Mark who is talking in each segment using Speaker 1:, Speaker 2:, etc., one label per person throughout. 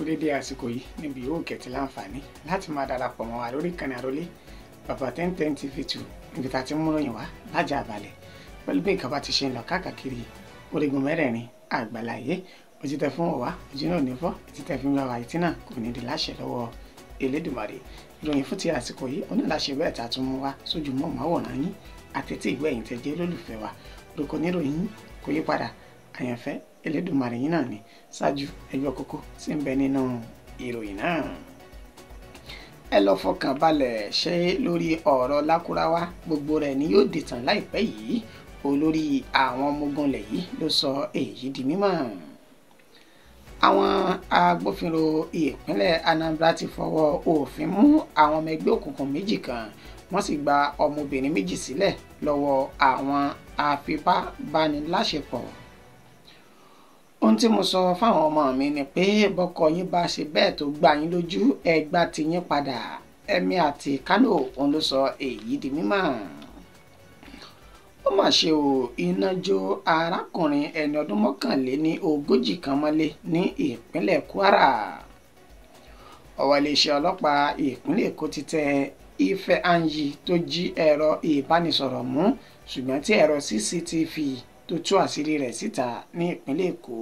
Speaker 1: kú dédé àsìkò yìí níbi yóò kẹ̀tì láǹfààní láti máa darapọ̀ mọ́ wa lórí ìkànnì àrólé bàbá 1010 TV2 níbi tá a ti ń múròyìn wá lájà àbálẹ̀ pẹ̀lú bí nǹkan bá ti ṣe ń lọ káàkiri orígun mẹ́rẹ̀ẹ̀rin àgbàláyé ojú tẹ fún ọ̀wá ojú náà ní fọ́ etí tẹ fi ń lọ́wọ́ àìtí náà kò ní di láṣẹ lọ́wọ́ Elédùmarè. Ìròyìn fún ti àsìkò yìí oníláṣẹ bẹ́ẹ̀ tá a tún mú wá sójú mọ́ máwòrán yín àtẹ̀tí ìgbẹ̀yìn tẹ jẹ́ lólùfẹ́ wa orúkọ níròyìn kò yí padà àyànfẹ́ Elédùmarè yín náà ni ṣáájú ẹgbẹ́ kókó sì ń bẹ nínú ìròyìn náà. Ẹ lọ fọkàn balẹ̀ ṣe lórí ọ̀rọ̀ Lákúráwá gbogbo rẹ̀ ni yóò dìtàn láìpẹ́ yìí olórí àwọn ọmọ ogun ilẹ̀ yìí ló sọ èyí di mímọ̀. Àwọn agbófinró ìpínlẹ̀ Anambra ti fọwọ́ òfin mú àwọn ọmọ ẹgbẹ́ òkùnkùn méjì kan wọ́n sì gba ọmọbìnrin méjì sílẹ̀ lọ́wọ́ àwọn afipábániláṣepọ̀. Ohun tí mo sọ fáwọn ọmọ mi ni pé bọ́kọ yín bá ṣe bẹ́ẹ̀ tó gbá yín lójú ẹ gbà tí yín padà. Ẹ̀mí àti Kánò òun ló sọ èyí di mímọ̀. Ó mà ṣe o, iná jó arákùnrin ẹni ọdún 41 kan mọ́lé ní ìpínlẹ̀ Kwara. Ọwọ́ iléeṣẹ́ ọlọ́pàá ìpínlẹ̀ Èkó ti tẹ Ifeanyi tó jí ẹ̀rọ ìbánisọ̀rọ̀ mú ṣùgbọ́n tí ẹ̀rọ CCTV tó tú àṣírí rẹ̀ síta ní ìpínlẹ̀ Èkó.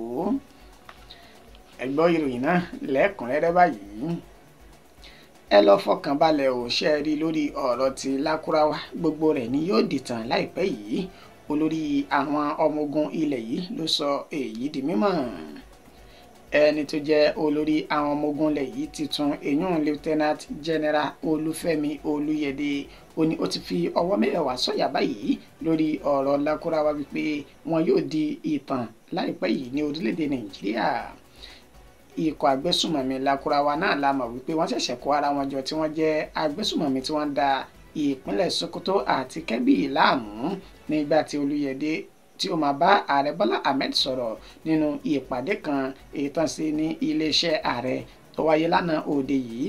Speaker 1: Ẹ gbọ́ ìròyìn náà lẹ́kùnrẹ́rẹ́ báyìí. Ẹ lọ fọkàn balẹ̀ ò ṣe rí lórí ọ̀rọ̀ ti Lákúráwá gbogbo rẹ̀ ni yóò dìtàn láìpẹ́ yìí olórí àwọn ọmọ ogun ilẹ̀ yìí ló sọ èyí di mímọ̀. Ẹni tó jẹ́ olórí àwọn ọmọ ogun ilẹ̀ yìí titun èyún Lieutenant General Olúfẹ́mi Olúyẹdé ó ní ó ti fi ọwọ́ mẹ́wàá sọ̀yà báyìí lórí ọ̀rọ̀ Lákúráwá wípé wọn yóò di ìtàn láìpẹ́ yìí ní orílẹ̀-èdè Nàìjíríà. Ikọ̀ agbésùmọ̀mí Lákúráwá náà la mọ̀ wípé wọ́n ṣẹ̀ṣẹ̀ kó ara wọn jọ tí wọ́n jẹ́ agbésùmọ̀mí tí wọ́n ń da ìpínlẹ̀ Sokoto àti Kebbi láàmú nígbà tí Olúyẹdé tí ó máa bá ààrẹ Bọ́lá Ahmed sọ̀rọ̀ nínú ìpàdé kan ìtàn sí ní iléeṣẹ́ ààrẹ tó wáyé lánàá òde yìí.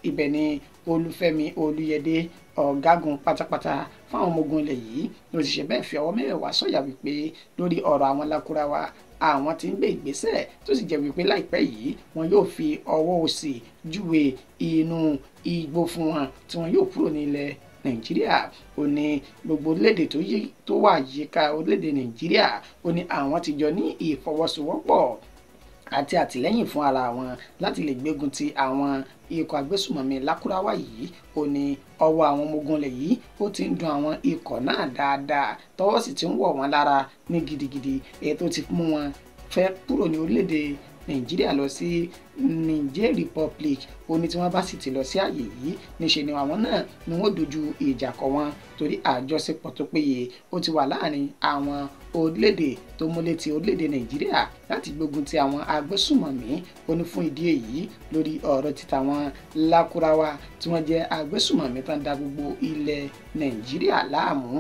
Speaker 1: Ibẹ̀ ni Olúfẹ́mi Olúyẹdé ọ̀gágun pátápátá fáwọn ọmọ ogun ilẹ̀ yìí ló ti ṣe bẹ́ẹ̀ fi ọwọ́ mẹ́wàá sọ̀yà wípé lórí ọ̀rọ̀ àwọn Lákúráwá àwọn tí ń gbé ìgbésẹ̀ tó sì jẹ́ wípé láìpẹ́ yìí wọn yóò fi ọwọ́ òsì júwe inú igbó fún wọn tí wọn yóò kúrò ní ilẹ̀ Nàìjíríà. Ó ní gbogbo orílẹ̀-èdè tó wà yíká orílẹ̀-èdè Nàìjíríà ó ní àwọn ti jọ ní ìfọwọ́sowọ́pọ̀ àti àtìlẹ́yìn fún ara wọn láti lè gbógun ti àwọn ikọ̀ agbésùmọ̀mí Lákúráwá yìí. Ó ní ọwọ́ àwọn ọmọ ogun ilẹ̀ yìí ó ti ń dun àwọn ikọ̀ náà dáadáa tọwọ́ sì ti ń wọ̀ wọ́n lára ní gidigidi èyí tó ti mú wọn fẹ́ kúrò ní orílẹ̀-èdè Nàìjíríà lọ sí Niger Republic. Ó ní tí wọ́n bá sì ti lọ sí àyè yìí níṣe ni àwọn náà ni wọ́n dojú ìjà kọ wọn torí àjọṣepọ̀ tó péye ó ti wà láàrin àwọn orílẹ̀-èdè tó múlẹ̀ ti orílẹ̀-èdè Nàìjíríà láti gbógun ti àwọn agbésùmọ̀mí. Ó ní fún ìdí èyí lórí ọ̀rọ̀ títa wọn Lákúráwá tí wọ́n jẹ́ agbésùmọ̀mí tán da gbogbo ilẹ̀ Nàìjíríà láàmú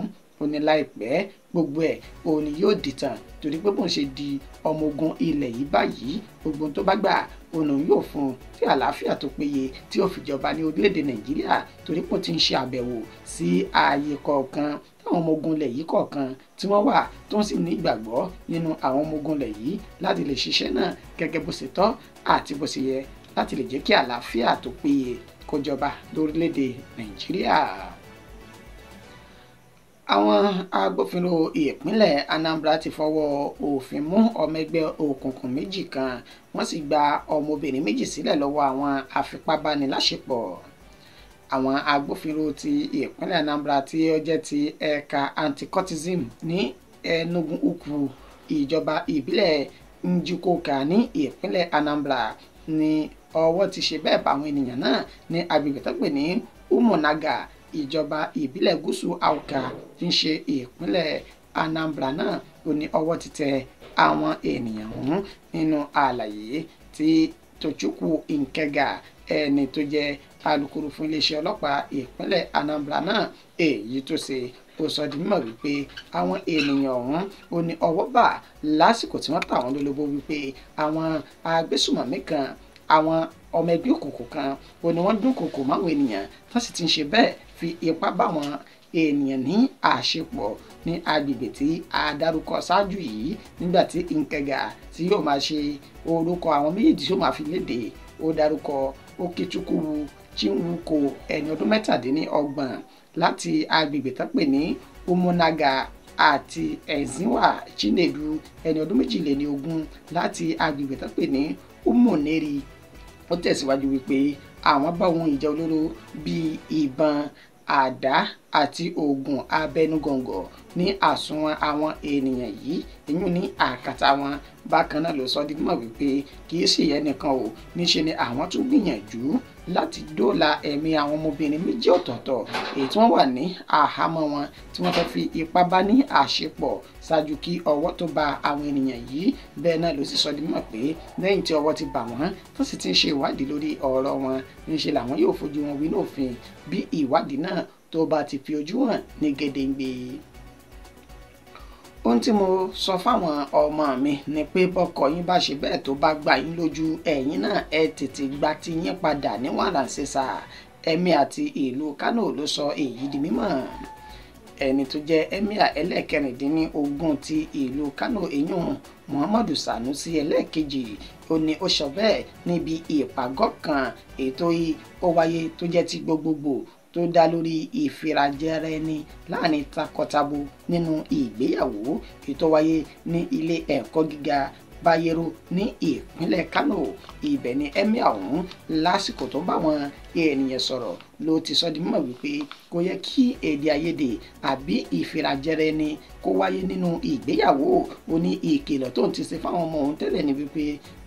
Speaker 1: ó ní láìpẹ́ gbogbo ẹ̀ òun ni yóò dìtàn torí pé bóun ṣe di ọmọ ogun ilẹ̀ yìí báyìí gbogbo tó bá gbà òun yóò fún un tí àlàáfíà tó péye tí ó fi jọba ní orílẹ̀-èdè Nàìjíríà torí pé ó ti ń ṣe àbẹ̀wò sí ààyè kọ̀ọ̀kan táwọn ọmọ ogun ilẹ̀ yìí kọ̀ọ̀kan tí wọ́n wà tó ń sì ní ìgbàgbọ́ nínú àwọn ọmọ ogun ilẹ̀ yìí láti lè ṣiṣẹ́ náà gẹ́gẹ́ bó ṣe tọ́ àti bó ṣe yẹ láti lè jẹ́ kí àlàáfíà tó péye kó jọba lórílẹ̀-èdè Nàìjíríà. Àwọn agbófinró ìpínlẹ̀ Anambra ti fọwọ́ òfin mú ọmọ ẹgbẹ́ òkùnkùn méjì kan wọ́n sì gba ọmọbìnrin méjì sílẹ̀ lọ́wọ́ àwọn afipábániláṣepọ̀. Àwọn agbófinró ti ìpínlẹ̀ Anambra tí ó jẹ́ ti ẹ̀ka anti-cultism ní Enugu Ukwu ìjọba ìbílẹ̀ Njikọka ní ìpínlẹ̀ Anambra ni ọwọ́ ti ṣe bẹ́ẹ̀ bá àwọn ènìyàn náà ní agbègbè tó pè ní Umunaga ìjọba ìbílẹ̀ gúúsù Awka tí ń ṣe ìpínlẹ̀ Anambra náà. Ó ní ọwọ́ ti tẹ àwọn ènìyàn ọ̀hún nínú àlàyé tí Tochukwu Nkega ẹni tó jẹ́ alukoro fún iléeṣẹ́ ọlọ́pàá ìpínlẹ̀ Anambra náà èyí tó ṣe ó sọ di mímọ̀ wípé àwọn ènìyàn ọ̀hún ó ní ọwọ́ bà lásìkò tí wọ́n tà wọ́n lólobó wípé àwọn agbésùmọ̀mí kan àwọn ọmọ ẹgbẹ́ òkùnkùn kan ó ní wọ́n dúnkòokò máwọn ènìyàn tó sì ti ń ṣe bẹ́ẹ̀ fi ipá bá wọn ènìyàn ní àṣepọ̀ ní agbègbè tí a dárúkọ ṣáájú yìí nígbà tí Nkega tí yóò máa ṣe orúkọ àwọn méjèèjì tí yóò máa fi léde ó dárúkọ Okechukwu Chinwuko ẹni ọdún 27 láti agbègbè tó pè ní Umunaga àti Ezinwa Chinedu ẹni ọdún 22 láti agbègbè tó pè ní Umuneri. Ó tẹ̀síwájú wípé àwọn bá ohun ìjà olóró bíi ìbọn, àdá àti oògùn abẹnugọ̀ngọ̀ ní àsùnwọ̀n àwọn ènìyàn yìí èyí ní àkàtà wọn. Bákan náà ló sọ di mímọ̀ wípé kì í ṣe ìyẹn nìkan o, níṣe ni àwọn tún gbìyànjú láti dóòlà ẹ̀mí àwọn ọmọbìnrin méjì ọ̀tọ̀ọ̀tọ̀ èyí tí wọ́n wà ní àhámọ́ wọn tí wọ́n fẹ́ fi ipá bá ní àṣepọ̀ ṣáájú kí ọwọ́ tó bá àwọn ènìyàn yìí. Bẹ́ẹ̀ náà ló sì sọ di mímọ̀ pé lẹ́yìn tí ọwọ́ ti bà wọ́n tó sì ti ń ṣe ìwádìí lórí ọ̀rọ̀ wọn níṣe làwọn yóò fojú wọn wí lófin bí ìwádìí náà tó bá ti fi ojú hàn ní gedengbe. Ohun tí mo sọ fáwọn ọmọ mi ni pé bọ́kọ yín bá ṣe bẹ́ẹ̀ tó bá gbà yín lójú ẹ̀yin náà ẹ tètè gba ti yín padà ní wàràǹṣeṣà. Emir àti ìlú Kano ló sọ èyí di mímọ̀. Ẹni tó jẹ́ Emir ẹlẹ́ẹ̀kẹrìndínlógún ti ìlú Kano eyín Muhammadu Sanusi ẹlẹ́ẹ̀kejì ó ní ó sọ bẹ́ẹ̀ níbi ìpàgọ́ kan ètò yìí ó wáyé tó jẹ́ ti gbogbogbò tó dá lórí ìfirajẹrẹ ẹni láàrin takọtabo nínú ìgbéyàwó ètò wáyé ní ilé ẹ̀kọ́ gíga Bayero ní ìpínlẹ̀ Kano. Ibẹ̀ ni Emir ọ̀hún lásìkò tó bá wọn ènìyàn sọ̀rọ̀ ló ti sọ di mímọ̀ wípé kò yẹ kí èdè àìyedè àbí ìfirajẹrẹ ẹni kó wáyé nínú ìgbéyàwó. Ó ní ìkìlọ̀ tó ń ti ṣe fáwọn ọmọ òun tẹ́lẹ̀ ní wípé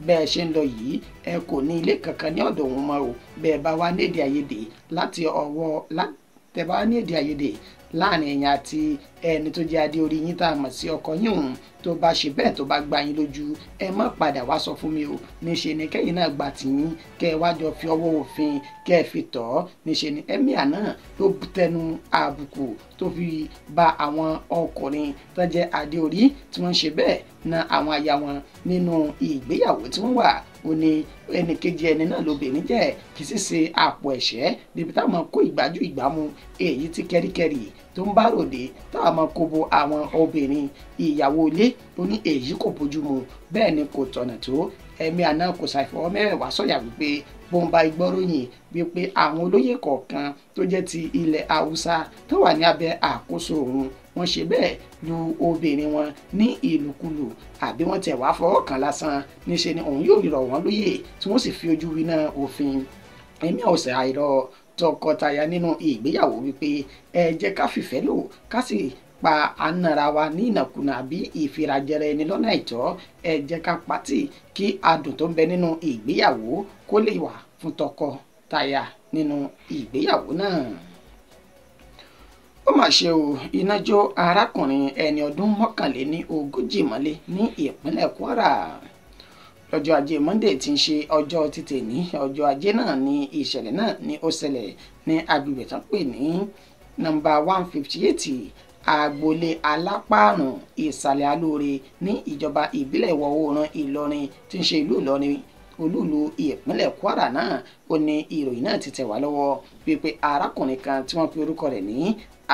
Speaker 1: bẹ́ẹ̀ ṣe ń lọ yìí ẹ kò ní ilé kankan ní ọ̀dọ̀ òun mọ́ o. Bẹ́ẹ̀ bá wá ní èdè àìyedè láti ọwọ́ tẹ́ bá wá ní èdè àìyedè láàrin ẹ̀yin àti ẹni tó jẹ́ adé orí yín tá a mọ̀ sí ọkọ yín òun tó bá ṣe bẹ́ẹ̀ tó bá gbá yín lójú ẹ má padà wá sọ fún mi o. Níṣe ni kẹ́yìn náà gbà tìyín kẹ́ ẹ wá jọ fi ọwọ́ òfin kẹ́ ẹ fi tọ̀ ọ́. Níṣe ni Emir náà ló tẹnu àbùkù tó fi bá àwọn ọkùnrin tó jẹ́ adé orí tí wọ́n ṣe bẹ́ẹ̀ na àwọn aya wọn nínú ìgbéyàwó tí wọ́n wà. Ó ní ẹnì kejì ẹni náà lóbìnrin jẹ́ kì í sì ṣe àpò ẹ̀ṣẹ́ níbi táwọn kó ìgbájú ìgbámu èyí tí kẹ́ríkẹ́rì tó ń bá ròde táwọn kó bo àwọn obìnrin ìyàwó ilé. Ó ní èyí kò bójú mu bẹ́ẹ̀ ni kò tọ̀nà tó. Emir náà kò ṣàìfọwọ́ mẹ́wẹ̀ẹ̀wá sọ̀yà wípé bóńbá ìgbọ́ròyìn wípé àwọn olóyè kọ̀ọ̀kan tó jẹ́ ti ilẹ̀ Haúsá tó wà ní abẹ́ àkóso òun wọ́n ṣe bẹ́ẹ̀ lu obìnrin wọn ní ìlùkulù àbí wọ́n tẹ̀ wá fọwọ́ kàn lásán. Níṣe ni òun yóò rọ̀ wọ́n lóyè tí wọ́n sì fi ojú winá òfin. Emir ọ̀sẹ̀ àìrọ̀ tọkọtaya nínú ìgbéyàwó wípé ẹ jẹ́ ká fìfẹ́ lò ká sì pa anára wa ní ìnàkúnà àbí ìfirajẹrẹ ẹni lọ́nà àìtọ́. Ẹ jẹ́ ká pátì kí adùn tó ń bẹ nínú ìgbéyàwó kó lè wà fún tọkọtaya nínú ìgbéyàwó náà. Ó mà ṣe o, iná jó arákùnrin ẹni ọdún 41 mọ́lé ní ìpínlẹ̀ Kwara. Lọ́jọ́ ajé Monday tí ń ṣe ọjọ́ títè ní ọjọ́ ajé náà ni ìṣẹ̀lẹ̀ náà ni ó ṣẹlẹ̀ ní agbègbè tán pè ní nọ́mbà 158 agboolé alápàrùn ìsàlẹ̀ alóore ní ìjọba ìbílẹ̀ ìwọ̀ oòrùn Ìlọrin tí ń ṣe ìlú Ìlọrin olúùlú ìpínlẹ̀ Kwara náà. Ó ní ìròyìn náà ti tẹ̀ wá lọ́wọ́ wípé arákùnrin kan tí wọ́n pe orúkọ rẹ̀ ní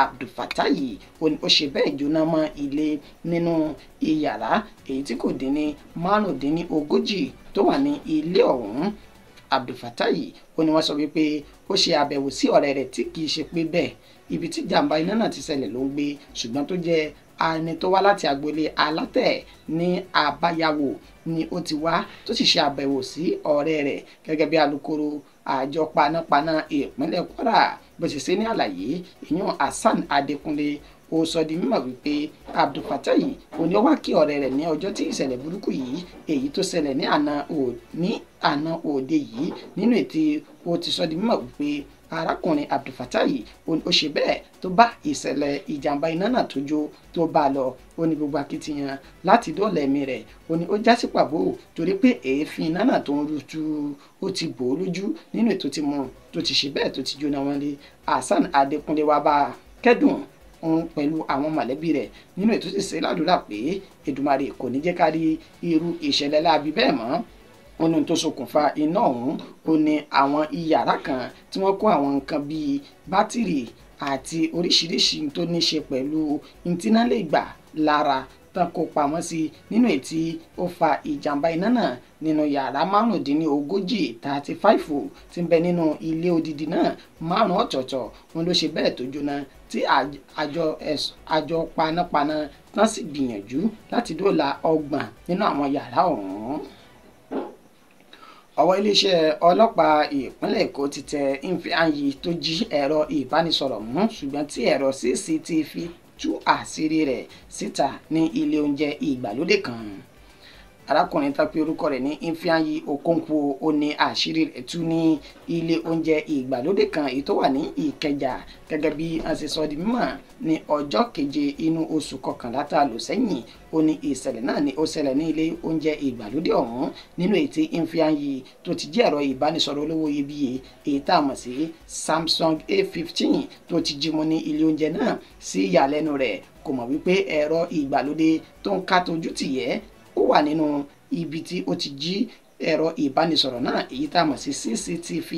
Speaker 1: Abdulfatayi ó ṣe bẹ́ẹ̀ jóná mọ́ ilé nínú iyàrá èyí tí kò dín ní 45 tó wà ní ilé ọ̀hún. Abdulfatayi ó ní wọ́n sọ wípé ó ṣe àbẹ̀wò sí ọ̀rẹ́ rẹ̀ tí kì í ṣe pé bẹ́ẹ̀ ibi tí jàǹbá iná náà ti ṣẹlẹ̀ ló ń gbé ṣùgbọ́n tó jẹ́ ẹni tó wá láti agboolé alátẹ̀ ní Àbáyáwò ni ó ti wá tó sì ṣe àbẹ̀wò sí ọ̀rẹ́ rẹ̀ gẹ́gẹ́ bí alukoro àjọ panápaná ìpínlẹ̀ Kwara bó ṣe ṣe ní àlàyé ìyún Hasan Adékúnlé. Ó sọ di mímọ̀ wípé Abdulfatayi òní ó wá kí ọ̀rẹ́ rẹ̀ ní ọjọ́ tí ìṣẹ̀lẹ̀ burúkú yìí èyí tó ṣẹlẹ̀ ní àná òde yìí. Nínú ètí ó ti sọ di mímọ̀ wípé arákùnrin Abdulfatayi ó ṣe bẹ́ẹ̀ tó bá ìṣẹ̀lẹ̀ ìjàmbá iná náà tó jó tó bá lọ. Ó ní gbogbo akitiyan láti dóòlà ẹ̀mí rẹ̀ ó ní ó já sí pàbó torí pé èéfín iná náà tó ń rutu ó ti bò ó lójú nínú ètò tí mo tó ti ṣe bẹ́ẹ̀ tó ti jóná wọn lé. Hasan Adékúnlé wá bá kẹ́dùn pẹ̀lú àwọn mọ̀lẹ́bí rẹ̀ nínú ètò tí ṣe ládùúrà pé Èdùmàrè kò ní jẹ́ ká rí irú ìṣẹ̀lẹ̀ láabi bẹ́ẹ̀ mọ́. Ohun tó ṣokùnfà iná ọ̀hún ó ní àwọn iyàrá kan tí wọ́n kó àwọn nǹkan bíi bátìrì àti oríṣiríṣi tó ní ṣe pẹ̀lú ìtìná lè gbà lára tán kó pamọ́ sí nínú èyí tí ó fa ìjàmbá iná náà nínú yàrá 35 tí ń bẹ nínú ilé odidi náà 5 ọ̀tọ̀ọ̀tọ̀ wọn ló ṣe bẹ́ẹ̀ tó jóná tí àjọ panápaná tán sì gbìyànjú láti dóòlà 30 nínú àwọn yàrá ọ̀hún. Ọwọ́ iléeṣẹ́ ọlọ́pàá ìpínlẹ̀ Èkó ti tẹ Ifeanyi tó jí ẹ̀rọ ìbánisọ̀rọ̀ mú ṣùgbọ́n tí ẹ̀rọ CCTV tú àṣírí rẹ̀ síta ní ilé oúnjẹ ìgbàlódé kan. Arákùnrin tá pé orúkọ rẹ̀ ní Ifeanyi Okonkwo ó ní àṣírí rẹ̀ tú ní ilé oúnjẹ ìgbàlódé kan èyí tó wà ní Ìkẹjà gẹ́gẹ́ bí wọ́n ṣe sọ di mímọ̀ ní ọjọ́ 7 inú oṣù kọkànlá tá a lò sẹ́yìn. Ó ní ìṣẹ̀lẹ̀ náà ni ó ṣẹlẹ̀ ní ilé oúnjẹ ìgbàlódé ọ̀hún nínú èyí tí Ifeanyi tó ti jí ẹ̀rọ ìbánisọ̀rọ̀ olówó iyebíye èyí tá a mọ̀ sí Samsung A15 tó ti jí mú ní ilé oúnjẹ náà. Sí ìyàlẹ́nu rẹ̀ kò mọ̀ wípé ẹ̀rọ ìgbàlódé tó ń ká tójú tìyẹ́ ó wà nínú ibi tí ó ti jí ẹ̀rọ ìbánisọ̀rọ̀ náà èyí tá a mọ̀ sí CCTV.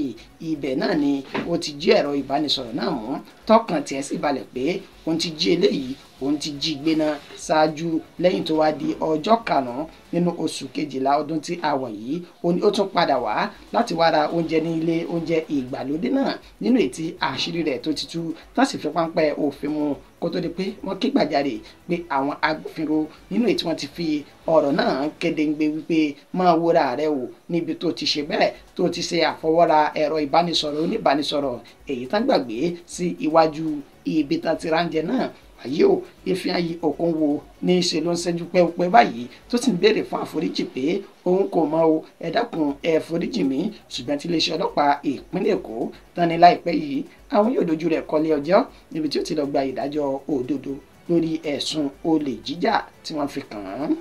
Speaker 1: Ibẹ̀ náà ni ó ti jí ẹ̀rọ ìbánisọ̀rọ̀ náà mú tọkàn tiẹ̀ sì balẹ̀ pé òun ti jí eléyìí òun ti jí gbé náà ṣáájú lẹ́yìn tó wá di ọjọ́ 5 nínú oṣù kejìlá ọdún tí a wà yìí. Ó tún padà wá láti wá ra oúnjẹ ní ilé oúnjẹ ìgbàlódé náà nínú èyí tí àṣírí rẹ̀ tó ti tú tán sì fi páńpẹ́ òfin mu kó tó di pé wọ́n ké gbàjarè pé àwọn agbófinró nínú èyí tí wọ́n ti fi ọ̀rọ̀ náà kéde ń gbé wípé máa wúra rẹ̀ wò níbi tó ti ṣe bẹ́ẹ̀ tó ti ṣe àfọwọ́ra ẹ̀rọ ìbánisọ̀rọ̀ oníbánisọ̀rọ̀ èyí tán gbàgbé sí iwájú ibi tán ti ránjẹ náà. Àyè ò Ifeanyi Okonkwo ní í ṣe ló ń ṣẹ́jú pẹ́ẹ́pẹ́ báyìí tó sì ń béèrè fún àforíjì pé òun kò mọ o ẹ dákun ẹ foríjì mí ṣùgbọ́n tí iléeṣẹ́ ọlọ́pàá ìpínlẹ̀ Èkó tán ní láìpẹ́ yìí àwọn yóò dojú rẹ̀ kọ́lé ẹjọ́ níbi tí ó ti lọ gba ìdájọ́ òdodo lórí ẹ̀sùn olè jíjà tí wọ́n fi kàn án.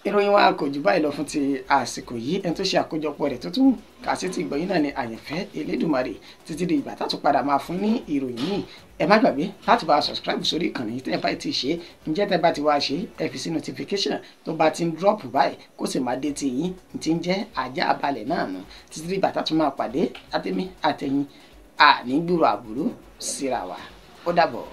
Speaker 1: Ìròyìn wa kò jù báyìí lọ fún ti àsìkò yìí. Ẹni tó ṣe àkójọpọ̀ rẹ̀ tó tún kà sí ti ìgbọ̀yìn náà ni Àyànfẹ́ Elédùmarè. Títí di ìgbà tá tún padà máa fún ní ìròyìn yìí ẹ má gbàgbé láti bá a subscribe sórí ìkànnì tẹ́ ẹ bá ti ṣe ǹjẹ́ tẹ́ bá ti wá ṣe ẹ fi sí notification tó bá ti ń drop báyìí kó sì máa dé ti yín ti ń jẹ́ ajá balẹ̀ náà nù. Títí di ìgbà tá tún máa pàdé àtẹ̀mí àtẹ̀yìn àní gbúrò àbúrú síra wa ó dàbọ̀.